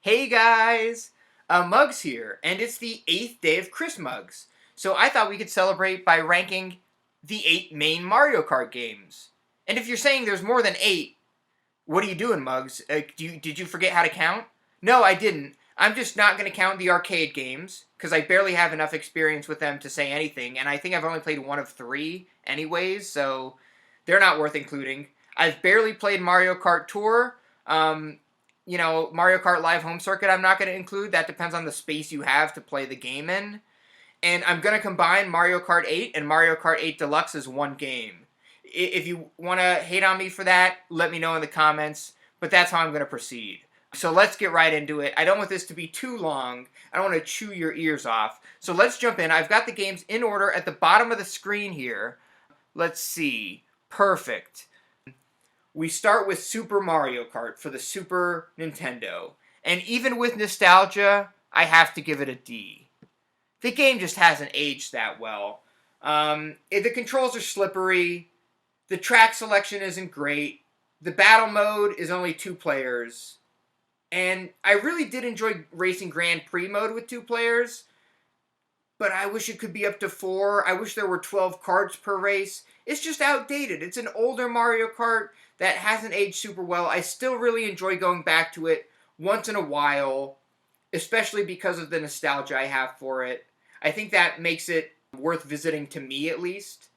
Hey guys! Muggs here, and it's the 8th day of X-Muggz. So I thought we could celebrate by ranking the 8 main Mario Kart games. And if you're saying there's more than 8, what are you doing, Muggs? Did you forget how to count? No, I didn't. I'm just not going to count the arcade games, because I barely have enough experience with them to say anything, and I think I've only played one of 3 anyways, so they're not worth including. I've barely played Mario Kart Tour. Mario Kart Live Home Circuit I'm not going to include. That depends on the space you have to play the game in. And I'm going to combine Mario Kart 8 and Mario Kart 8 Deluxe as one game. If you want to hate on me for that, let me know in the comments. But that's how I'm going to proceed. So let's get right into it. I don't want this to be too long. I don't want to chew your ears off. So let's jump in. I've got the games in order at the bottom of the screen here. Let's see. Perfect. We start with Super Mario Kart for the Super Nintendo. And even with nostalgia, I have to give it a D. The game just hasn't aged that well. The controls are slippery. The track selection isn't great. The battle mode is only 2 players. And I really did enjoy Racing Grand Prix mode with 2 players. But I wish it could be up to 4. I wish there were 12 karts per race. It's just outdated. It's an older Mario Kart that hasn't aged super well. I still really enjoy going back to it once in a while, especially because of the nostalgia I have for it. I think that makes it worth visiting, to me at least.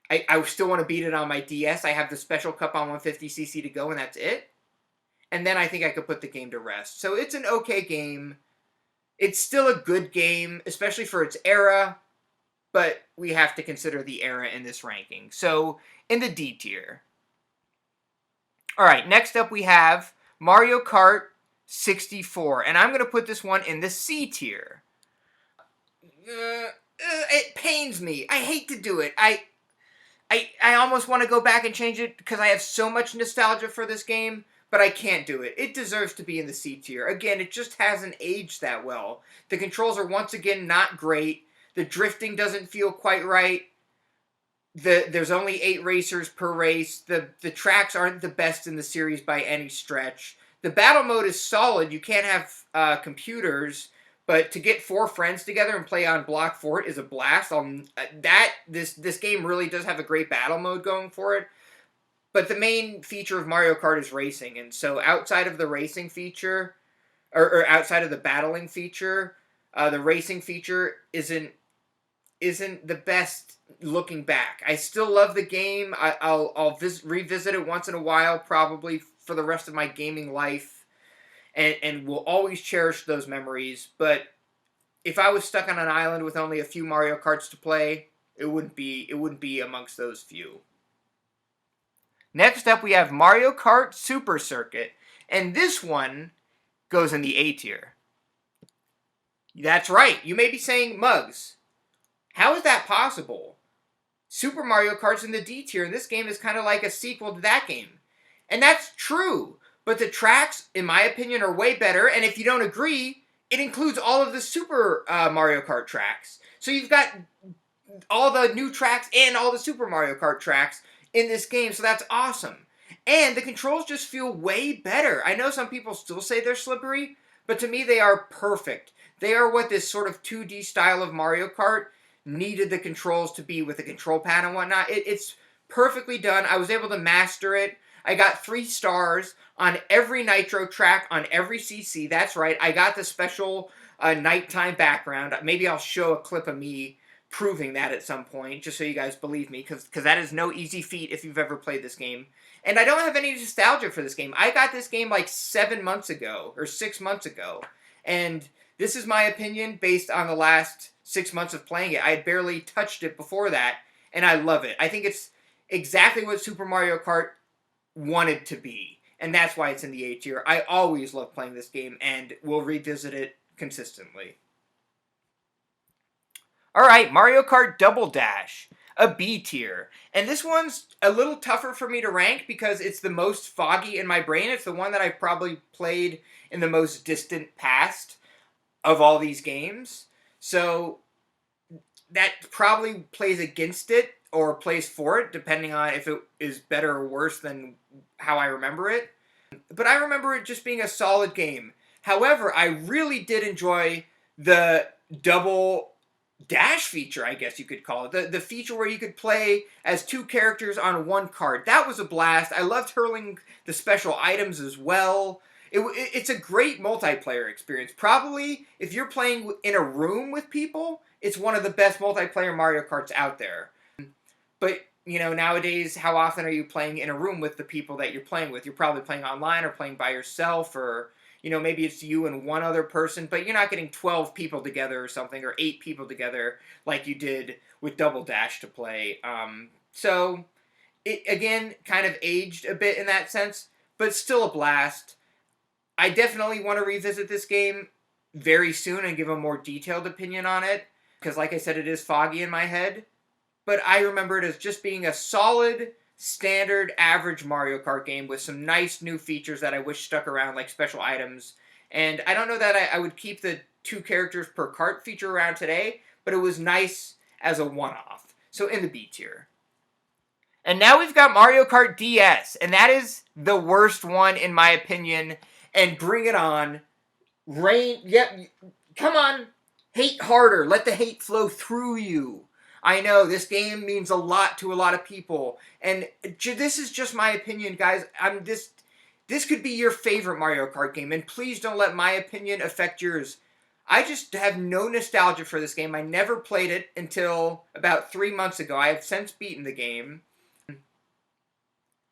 I still want to beat it on my DS. I have the Special Cup on 150cc to go, and that's it. And then I think I could put the game to rest. So it's an okay game. It's still a good game, especially for its era, but we have to consider the era in this ranking. So, in the D tier. Alright, next up we have Mario Kart 64, and I'm going to put this one in the C tier. It pains me. I hate to do it. I almost want to go back and change it because I have so much nostalgia for this game, but I can't do it. It deserves to be in the C tier. Again, it just hasn't aged that well. The controls are once again not great. The drifting doesn't feel quite right. There's only 8 racers per race. The tracks aren't the best in the series by any stretch. The battle mode is solid. You can't have computers, but to get 4 friends together and play on Block Fort is a blast. This game really does have a great battle mode going for it. But the main feature of Mario Kart is racing, and so outside of the racing feature, or outside of the battling feature, the racing feature isn't the best looking back. I still love the game. I'll revisit it once in a while, probably for the rest of my gaming life, and will always cherish those memories. But if I was stuck on an island with only a few Mario Karts to play, it wouldn't be amongst those few. Next up, we have Mario Kart Super Circuit, and this one goes in the A tier. That's right. You may be saying, Muggs, how is that possible? Super Mario Kart's in the D tier, and this game is kind of like a sequel to that game. And that's true, but the tracks, in my opinion, are way better, and if you don't agree, it includes all of the Super Mario Kart tracks. So you've got all the new tracks and all the Super Mario Kart tracks in this game, so that's awesome. And the controls just feel way better. I know some people still say they're slippery, but to me they are perfect. They are what this sort of 2D style of Mario Kart needed the controls to be with the control pad and whatnot. It's perfectly done. I was able to master it. I got 3 stars on every Nitro track, on every CC. That's right. I got the special nighttime background. Maybe I'll show a clip of me proving that at some point, just so you guys believe me, because that is no easy feat if you've ever played this game. And I don't have any nostalgia for this game. I got this game like 7 months ago, or 6 months ago, and this is my opinion based on the last 6 months of playing it. I had barely touched it before that, and I love it. I think it's exactly what Super Mario Kart wanted to be, and that's why it's in the A tier. I always love playing this game, and will revisit it consistently. Alright, Mario Kart Double Dash, a B tier. And this one's a little tougher for me to rank because it's the most foggy in my brain. It's the one that I've probably played in the most distant past of all these games. So that probably plays against it or plays for it, depending on if it is better or worse than how I remember it. But I remember it just being a solid game. However, I really did enjoy the double dash feature, I guess you could call it. The feature where you could play as two characters on one cart. That was a blast. I loved hurling the special items as well. It's a great multiplayer experience. Probably, if you're playing in a room with people, it's one of the best multiplayer Mario Karts out there. But, you know, nowadays, how often are you playing in a room with the people that you're playing with? You're probably playing online or playing by yourself, or, you know, maybe it's you and one other person, but you're not getting 12 people together or something, or 8 people together like you did with Double Dash to play. So, it, again, kind of aged a bit in that sense, but still a blast. I definitely want to revisit this game very soon and give a more detailed opinion on it, because like I said, it is foggy in my head. But I remember it as just being a solid, standard, average Mario Kart game with some nice new features that I wish stuck around, like special items. And I don't know that I would keep the 2 characters per cart feature around today, but it was nice as a one-off. So in the B tier. And now we've got Mario Kart DS, and that is the worst one in my opinion. And bring it on. Rain, yep, come on. Hate harder. Let the hate flow through you. I know, this game means a lot to a lot of people. And this is just my opinion, guys. This could be your favorite Mario Kart game, and please don't let my opinion affect yours. I just have no nostalgia for this game. I never played it until about 3 months ago. I have since beaten the game.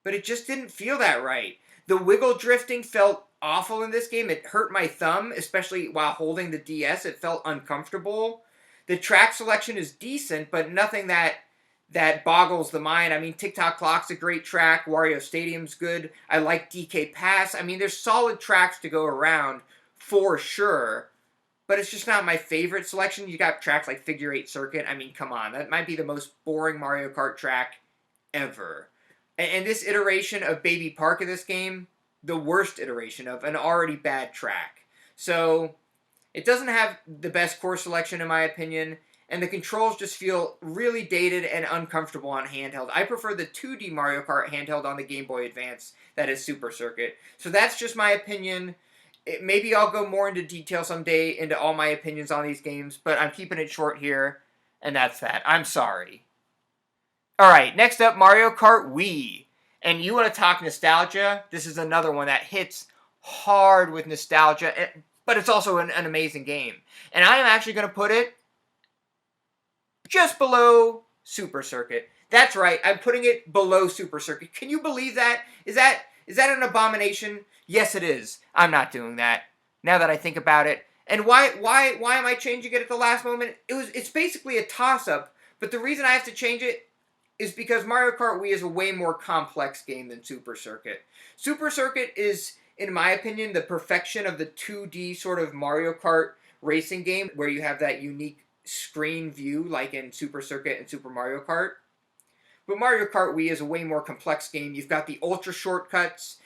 But it just didn't feel that right. The wiggle drifting felt awful in this game. It hurt my thumb, especially while holding the DS. It felt uncomfortable. The track selection is decent, but nothing that boggles the mind. I mean, TikTok Clock's a great track. Wario Stadium's good. I like DK Pass. I mean, there's solid tracks to go around for sure. But it's just not my favorite selection. You got tracks like Figure 8 Circuit. I mean, come on. That might be the most boring Mario Kart track ever. And this iteration of Baby Park in this game, the worst iteration of an already bad track. So, it doesn't have the best course selection in my opinion, and the controls just feel really dated and uncomfortable on handheld. I prefer the 2D Mario Kart handheld on the Game Boy Advance that is Super Circuit. So that's just my opinion. Maybe I'll go more into detail someday into all my opinions on these games, but I'm keeping it short here, and that's that. I'm sorry. Alright, next up, Mario Kart Wii. And you want to talk nostalgia? This is another one that hits hard with nostalgia, but it's also an amazing game. And I am actually going to put it just below Super Circuit. That's right, I'm putting it below Super Circuit. Can you believe that? Is that an abomination? Yes, it is. I'm not doing that, now that I think about it. And why am I changing it at the last moment? It's basically a toss-up, but the reason I have to change it is because Mario Kart Wii is a way more complex game than Super Circuit. Super Circuit is, in my opinion, the perfection of the 2D sort of Mario Kart racing game, where you have that unique screen view like in Super Circuit and Super Mario Kart. But Mario Kart Wii is a way more complex game. You've got the ultra shortcuts.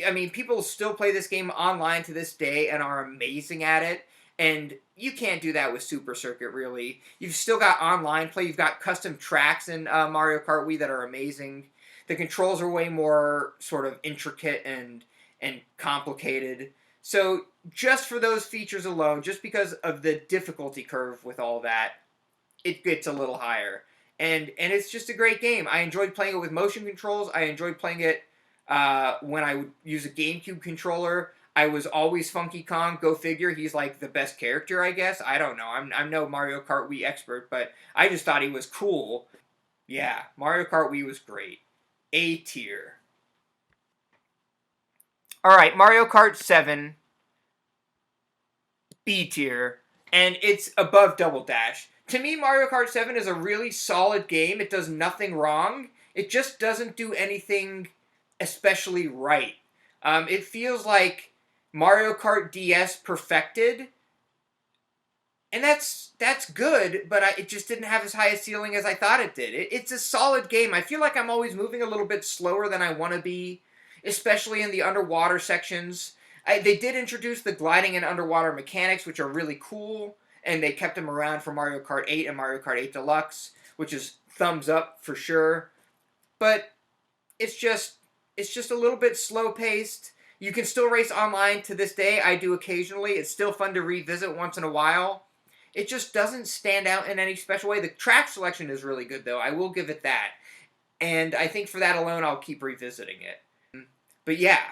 I mean, people still play this game online to this day and are amazing at it. And you can't do that with Super Circuit, really. You've still got online play. You've got custom tracks in Mario Kart Wii that are amazing. The controls are way more sort of intricate and complicated. So just for those features alone, just because of the difficulty curve with all that, it gets a little higher. And it's just a great game. I enjoyed playing it with motion controls. I enjoyed playing it when I would use a GameCube controller. I was always Funky Kong. Go figure, he's like the best character, I guess. I don't know. I'm no Mario Kart Wii expert, but I just thought he was cool. Yeah, Mario Kart Wii was great. A tier. Alright, Mario Kart 7. B tier. And it's above Double Dash. To me, Mario Kart 7 is a really solid game. It does nothing wrong. It just doesn't do anything especially right. It feels like Mario Kart DS perfected, and that's good, but it just didn't have as high a ceiling as I thought it did. It's a solid game. I feel like I'm always moving a little bit slower than I want to be, especially in the underwater sections. They did introduce the gliding and underwater mechanics, which are really cool, and they kept them around for Mario Kart 8 and Mario Kart 8 Deluxe, which is thumbs up for sure. But it's just a little bit slow-paced. You can still race online to this day. I do occasionally. It's still fun to revisit once in a while. It just doesn't stand out in any special way. The track selection is really good, though. I will give it that. And I think for that alone, I'll keep revisiting it. But yeah.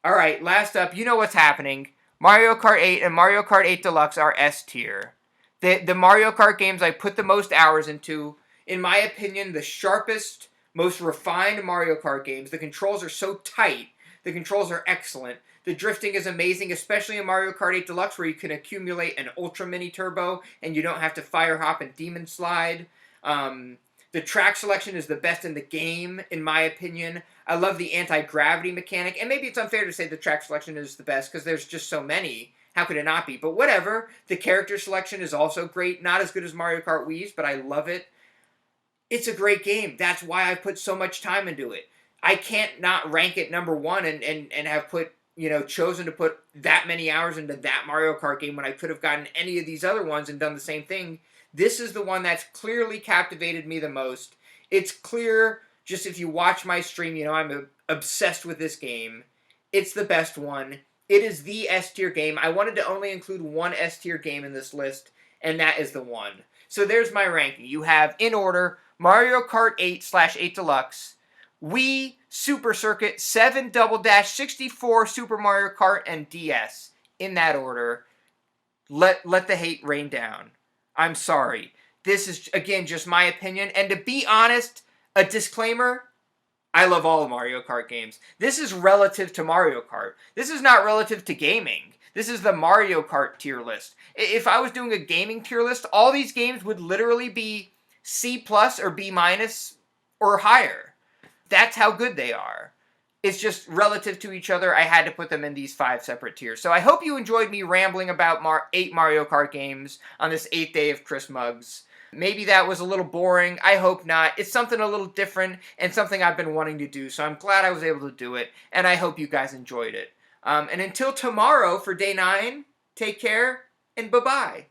Alright, last up, you know what's happening. Mario Kart 8 and Mario Kart 8 Deluxe are S tier. The Mario Kart games I put the most hours into, in my opinion, the sharpest, most refined Mario Kart games. The controls are so tight. The controls are excellent. The drifting is amazing, especially in Mario Kart 8 Deluxe, where you can accumulate an Ultra Mini Turbo, and you don't have to fire hop and demon slide. The track selection is the best in the game, in my opinion. I love the anti-gravity mechanic, and maybe it's unfair to say the track selection is the best, because there's just so many. How could it not be? But whatever. The character selection is also great. Not as good as Mario Kart Wii's, but I love it. It's a great game. That's why I put so much time into it. I can't not rank it number one and have put, chosen to put that many hours into that Mario Kart game when I could have gotten any of these other ones and done the same thing. This is the one that's clearly captivated me the most. It's clear, just if you watch my stream, I'm obsessed with this game. It's the best one. It is the S-tier game. I wanted to only include one S-tier game in this list, and that is the one. So there's my ranking. You have, in order, Mario Kart 8/8 Deluxe, Wii, Super Circuit, 7 Double Dash, 64 Super Mario Kart, and DS. In that order. Let the hate rain down. I'm sorry. This is, again, just my opinion. And to be honest, a disclaimer, I love all Mario Kart games. This is relative to Mario Kart. This is not relative to gaming. This is the Mario Kart tier list. If I was doing a gaming tier list, all these games would literally be C+ or B- or higher. That's how good they are. It's just relative to each other, I had to put them in these 5 separate tiers. So I hope you enjoyed me rambling about 8 Mario Kart games on this 8th day of X-Muggz. Maybe that was a little boring. I hope not. It's something a little different and something I've been wanting to do. So I'm glad I was able to do it. And I hope you guys enjoyed it. And until tomorrow for day 9, take care and bye-bye.